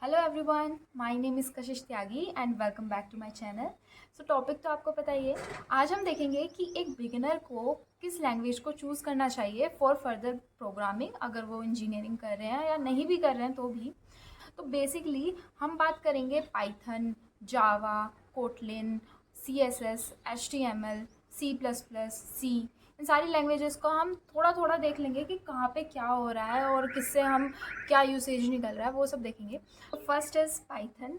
Hello everyone, my name is Kashish Tyagi and welcome back to my channel. So topic तो आपको पता ही है। आज हम देखेंगे कि एक बिगिनर को किस लैंग्वेज को चूज़ करना चाहिए फॉर फर्दर प्रोग्रामिंग, अगर वो इंजीनियरिंग कर रहे हैं या नहीं भी कर रहे हैं तो भी। तो बेसिकली हम बात करेंगे Python, Java, Kotlin, C S S, H T M L, C plus plus, C. इन सारी लैंग्वेजेस को हम थोड़ा थोड़ा देख लेंगे कि कहाँ पे क्या हो रहा है और किससे हम क्या यूसेज निकल रहा है, वो सब देखेंगे। First is Python.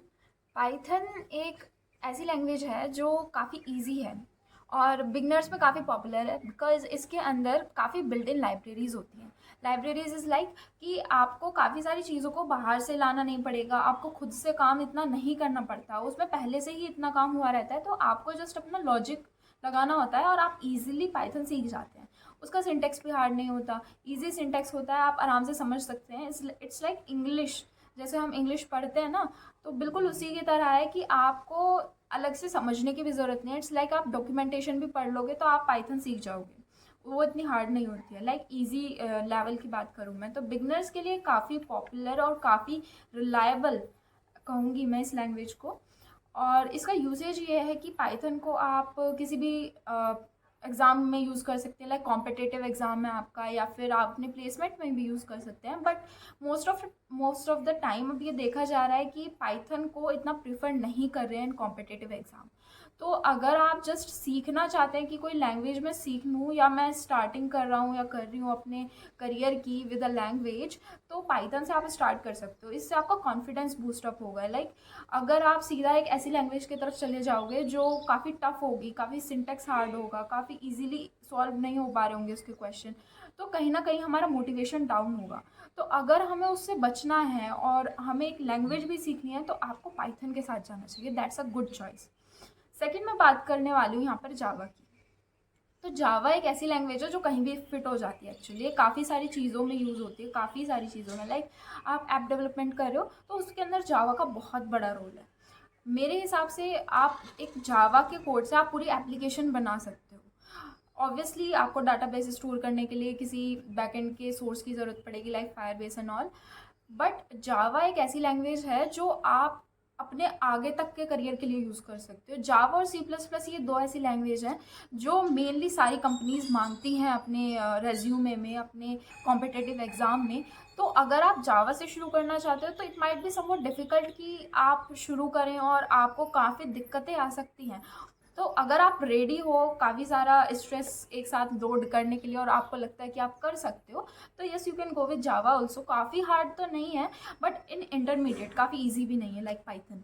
पाइथन एक ऐसी लैंग्वेज है जो काफ़ी इजी है और बिगनर्स में काफ़ी पॉपुलर है बिकॉज इसके अंदर काफ़ी बिल्ट इन लाइब्रेरीज होती हैं। लाइब्रेरीज इज़ लाइक कि आपको काफ़ी सारी चीज़ों को बाहर से लाना नहीं पड़ेगा, आपको खुद से काम इतना नहीं करना पड़ता, उसमें पहले से ही इतना काम हुआ रहता है, तो आपको जस्ट अपना लॉजिक लगाना होता है और आप इजीली पाइथन सीख जाते हैं। उसका सिंटेक्स भी हार्ड नहीं होता, इजी सिंटेक्स होता है, आप आराम से समझ सकते हैं। इट्स लाइक इंग्लिश, जैसे हम इंग्लिश पढ़ते हैं ना, तो बिल्कुल उसी की तरह है कि आपको अलग से समझने की भी ज़रूरत नहीं है। इट्स लाइक आप डॉक्यूमेंटेशन भी पढ़ लोगे तो आप पाइथन सीख जाओगे, वो इतनी हार्ड नहीं होती है। लाइक इजी लेवल की बात करूँ मैं तो बिगनर्स के लिए काफ़ी पॉपुलर और काफ़ी रिलायबल कहूँगी मैं इस लैंग्वेज को। और इसका यूसेज ये है कि पाइथन को आप किसी भी एग्ज़ाम में यूज़ कर सकते हैं, लाइक कॉम्पिटिटिव एग्ज़ाम है आपका, या फिर आप अपने प्लेसमेंट में भी यूज़ कर सकते हैं। But most of the time अब ये देखा जा रहा है कि पाइथन को इतना प्रीफर नहीं कर रहे हैं इन कॉम्पिटिटिव एग्ज़ाम। तो अगर आप जस्ट सीखना चाहते हैं कि कोई लैंग्वेज मैं सीख लूँ, या मैं स्टार्टिंग कर रहा हूँ या कर रही हूँ अपने करियर की विद अ लैंग्वेज, तो पाइथन से आप स्टार्ट कर सकते हो। इससे आपका कॉन्फिडेंस बूस्टअप होगा। लाइक अगर आप सीधा एक ऐसी लैंग्वेज की तरफ चले जाओगे जो काफ़ी टफ होगी, काफ़ी सिंटेक्स हार्ड होगा, काफ़ी इजीली सॉल्व नहीं हो पा रहे होंगे उसके क्वेश्चन, तो कहीं ना कहीं हमारा मोटिवेशन डाउन होगा। तो अगर हमें उससे बचना है और हमें एक लैंग्वेज भी सीखनी है, तो आपको पाइथन के साथ जाना चाहिए। That's a good choice. Second मैं बात करने वाली हूँ यहाँ पर जावा की। तो जावा एक ऐसी लैंग्वेज है जो कहीं भी फिट हो जाती है। एक्चुअली ये काफ़ी सारी चीज़ों में यूज़ होती है, काफ़ी सारी चीज़ों में। लाइक आप ऐप डेवलपमेंट कर रहे हो तो उसके अंदर जावा का बहुत बड़ा रोल है। मेरे हिसाब से आप एक जावा के कोड से आप पूरी एप्लीकेशन बना सकते हो। ऑब्वियसली आपको डाटाबेस स्टोर करने के लिए किसी बैकएंड के सोर्स की ज़रूरत पड़ेगी, like Firebase and all. But Java एक ऐसी लैंग्वेज है जो आप अपने आगे तक के करियर के लिए यूज़ कर सकते हो। जावा और सी प्लस प्लस, ये दो ऐसी लैंग्वेज हैं जो मेनली सारी कंपनीज मांगती हैं अपने रेज्यूमे में, अपने कॉम्पिटिटिव एग्ज़ाम में। तो अगर आप जावा से शुरू करना चाहते हो तो it might be somewhat difficult कि आप शुरू करें, और आपको काफ़ी दिक्कतें आ सकती हैं। तो अगर आप रेडी हो काफ़ी सारा स्ट्रेस एक साथ लोड करने के लिए और आपको लगता है कि आप कर सकते हो, तो yes you can go with Java also. काफ़ी हार्ड तो नहीं है बट इन इंटरमीडिएट, काफ़ी ईजी भी नहीं है लाइक पाइथन।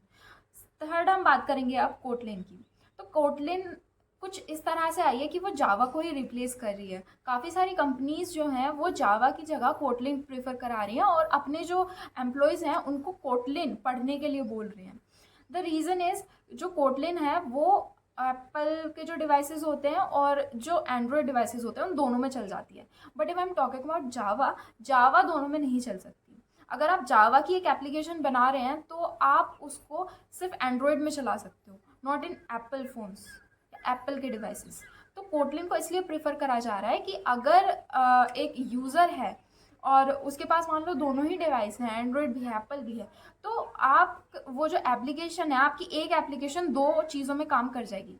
थर्ड हम बात करेंगे अब कोटलिन की। तो कोटलिन कुछ इस तरह से आई है कि वो जावा को ही रिप्लेस कर रही है। काफ़ी सारी कंपनीज जो हैं वो जावा की जगह कोटलिन प्रेफर करा रही हैं और अपने जो एम्प्लॉयज़ हैं उनको कोटलिन पढ़ने के लिए बोल रहे हैं। द रीज़न इज़, जो कोटलिन है वो एप्पल के जो डिवाइसेस होते हैं और जो एंड्रॉयड डिवाइसेस होते हैं उन दोनों में चल जाती है। But if I am talking about Java, Java दोनों में नहीं चल सकती। अगर आप जावा की एक एप्लीकेशन बना रहे हैं तो आप उसको सिर्फ एंड्रॉयड में चला सकते हो, not in Apple phones, Apple के डिवाइसेस। तो कोटलिन को इसलिए प्रेफर करा जा रहा है कि अगर एक यूज़र है और उसके पास मान लो दोनों ही डिवाइस हैं, एंड्रॉयड भी है एप्पल भी है, तो आप वो जो एप्लीकेशन है, आपकी एक एप्लीकेशन दो चीज़ों में काम कर जाएगी,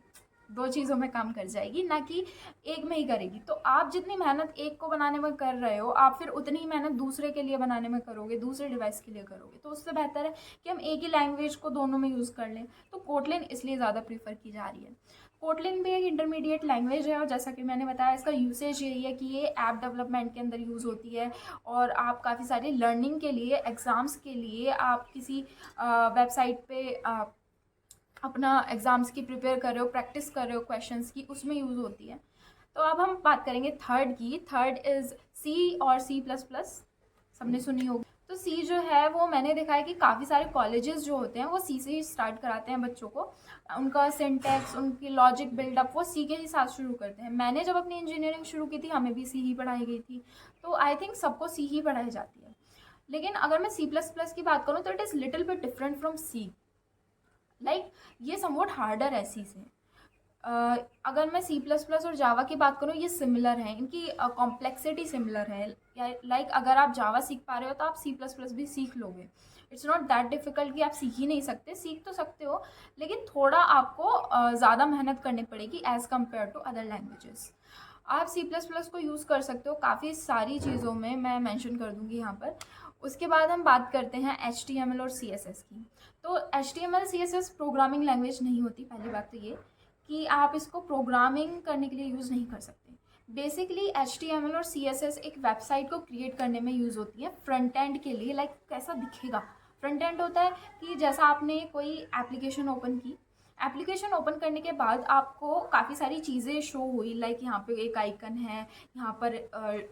दो चीज़ों में काम कर जाएगी, ना कि एक में ही करेगी। तो आप जितनी मेहनत एक को बनाने में कर रहे हो, आप फिर उतनी ही मेहनत दूसरे के लिए बनाने में करोगे, दूसरे डिवाइस के लिए करोगे। तो उससे बेहतर है कि हम एक ही लैंग्वेज को दोनों में यूज़ कर लें। तो कोटलिन इसलिए ज़्यादा प्रीफर की जा रही है। कोटलिन भी एक इंटरमीडिएट लैंग्वेज है और जैसा कि मैंने बताया, इसका यूसेज यही है कि ये ऐप डेवलपमेंट के अंदर यूज़ होती है। और आप काफ़ी सारी लर्निंग के लिए, एग्ज़ाम्स के लिए, आप किसी वेबसाइट पे अपना एग्ज़ाम्स की प्रिपेयर कर रहे हो, प्रैक्टिस कर रहे हो क्वेश्चंस की, उसमें यूज़ होती है। तो अब हम बात करेंगे थर्ड की। थर्ड इज़ सी और सी प्लस प्लस, सबने सुनी होगी। तो सी जो है वो मैंने देखा है कि काफ़ी सारे कॉलेजेस जो होते हैं वो सी से ही स्टार्ट कराते हैं बच्चों को। उनका सिंटैक्स, उनकी लॉजिक बिल्डअप वो सी के ही साथ शुरू करते हैं। मैंने जब अपनी इंजीनियरिंग शुरू की थी, हमें भी सी ही पढ़ाई गई थी। तो आई थिंक सबको सी ही पढ़ाई जाती है। लेकिन अगर मैं सी प्लस प्लस की बात करूँ तो it is little bit different from C. Like ये समवॉट हार्डर है सी से। अगर मैं सी प्लस प्लस और जावा की बात करूँ, ये सिमिलर हैं, इनकी कॉम्प्लेक्सिटी सिमिलर है। लाइक अगर आप जावा सीख पा रहे हो तो आप सी प्लस प्लस भी सीख लोगे। इट्स नॉट दैट डिफ़िकल्ट कि आप सीख ही नहीं सकते, सीख तो सकते हो, लेकिन थोड़ा आपको ज़्यादा मेहनत करनी पड़ेगी as compare to other languages. आप C++ को यूज़ कर सकते हो काफ़ी सारी चीज़ों में, मैं मेंशन कर दूँगी यहाँ पर। उसके बाद हम बात करते हैं HTML और CSS की। तो HTML CSS प्रोग्रामिंग लैंग्वेज नहीं होती, पहली बात तो ये कि आप इसको प्रोग्रामिंग करने के लिए यूज़ नहीं कर सकते। बेसिकली HTML और CSS एक वेबसाइट को क्रिएट करने में यूज़ होती है फ्रंट एंड के लिए। लाइक कैसा दिखेगा, फ्रंट एंड होता है कि जैसा आपने कोई एप्लीकेशन ओपन की, एप्लीकेशन ओपन करने के बाद आपको काफ़ी सारी चीज़ें शो हुई, लाइक यहाँ पे एक आइकन है, यहाँ पर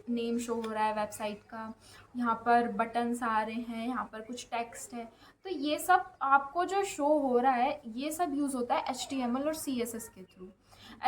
नेम शो हो रहा है वेबसाइट का, यहाँ पर बटन्स आ रहे हैं, यहाँ पर कुछ टेक्स्ट है। तो ये सब आपको जो शो हो रहा है ये सब यूज़ होता है HTML और CSS के थ्रू।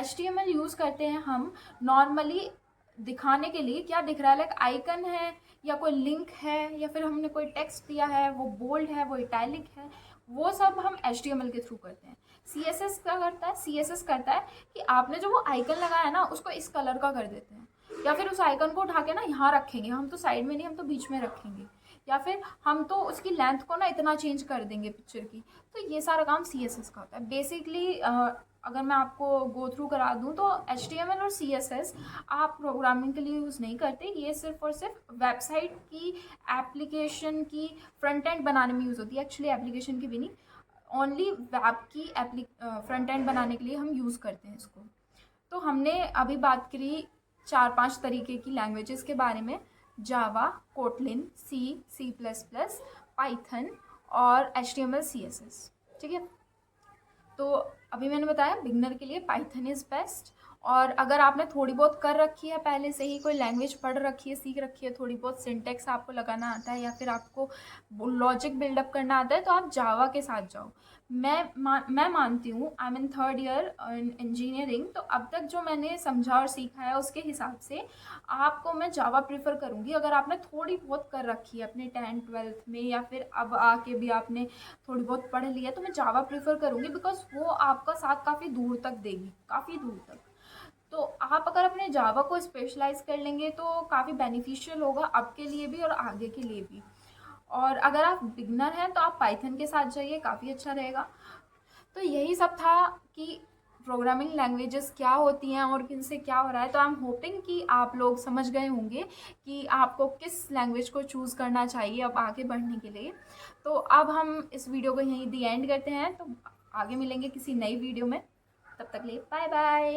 HTML यूज़ करते हैं हम नॉर्मली दिखाने के लिए, क्या दिख रहा है, लाइक आइकन है या कोई लिंक है या फिर हमने कोई टेक्स्ट दिया है, वो बोल्ड है, वो इटैलिक है, वो सब हम HTML के थ्रू करते हैं। CSS क्या करता है, CSS करता है कि आपने जो वो आइकन लगाया है ना उसको इस कलर का कर देते हैं, या फिर उस आइकन को उठा के ना यहाँ रखेंगे, हम तो साइड में नहीं, हम तो बीच में रखेंगे, या फिर हम तो उसकी लेंथ को ना इतना चेंज कर देंगे पिक्चर की। तो ये सारा काम CSS का होता है बेसिकली। अगर मैं आपको गो थ्रू करा दूँ तो HTML और CSS आप प्रोग्रामिंग के लिए यूज़ नहीं करते, ये सिर्फ और सिर्फ वेबसाइट की, एप्लीकेशन की फ्रंट एंड बनाने में यूज़ होती है। एक्चुअली एप्लीकेशन की भी नहीं, ओनली वेब की फ्रंट एंड बनाने के लिए हम यूज़ करते हैं इसको। तो हमने अभी बात करी 4-5 तरीके की लैंग्वेजेस के बारे में, जावा, कोटलिन, C++, पाइथन और HTML CSS, ठीक है। तो अभी मैंने बताया बिगनर के लिए पाइथन इज़ बेस्ट, और अगर आपने थोड़ी बहुत कर रखी है पहले से ही, कोई लैंग्वेज पढ़ रखी है, सीख रखी है, थोड़ी बहुत सिंटेक्स आपको लगाना आता है या फिर आपको लॉजिक बिल्डअप करना आता है, तो आप जावा के साथ जाओ। मैं मानती हूँ, I am in 3rd year in engineering, तो अब तक जो मैंने समझा और सीखा है उसके हिसाब से आपको मैं जावा प्रेफर करूँगी। अगर आपने थोड़ी बहुत कर रखी है अपने 10th-12th में, या फिर अब आके भी आपने थोड़ी बहुत पढ़ लिया, तो मैं जावा प्रेफर करूँगी, बिकॉज वो आपका साथ काफ़ी दूर तक देगी, काफ़ी दूर तक। तो आप अगर अपने जावा को स्पेशलाइज कर लेंगे तो काफ़ी बेनिफिशियल होगा आपके लिए भी और आगे के लिए भी। और अगर आप बिगनर हैं तो आप पाइथन के साथ जाइए, काफ़ी अच्छा रहेगा। तो यही सब था कि प्रोग्रामिंग लैंग्वेजेस क्या होती हैं और किनसे क्या हो रहा है। तो आई एम होपिंग कि आप लोग समझ गए होंगे कि आपको किस लैंग्वेज को चूज़ करना चाहिए अब आगे बढ़ने के लिए। तो अब हम इस वीडियो को यहीं दी एंड करते हैं, तो आगे मिलेंगे किसी नई वीडियो में, तब तक लिए बाय बाय।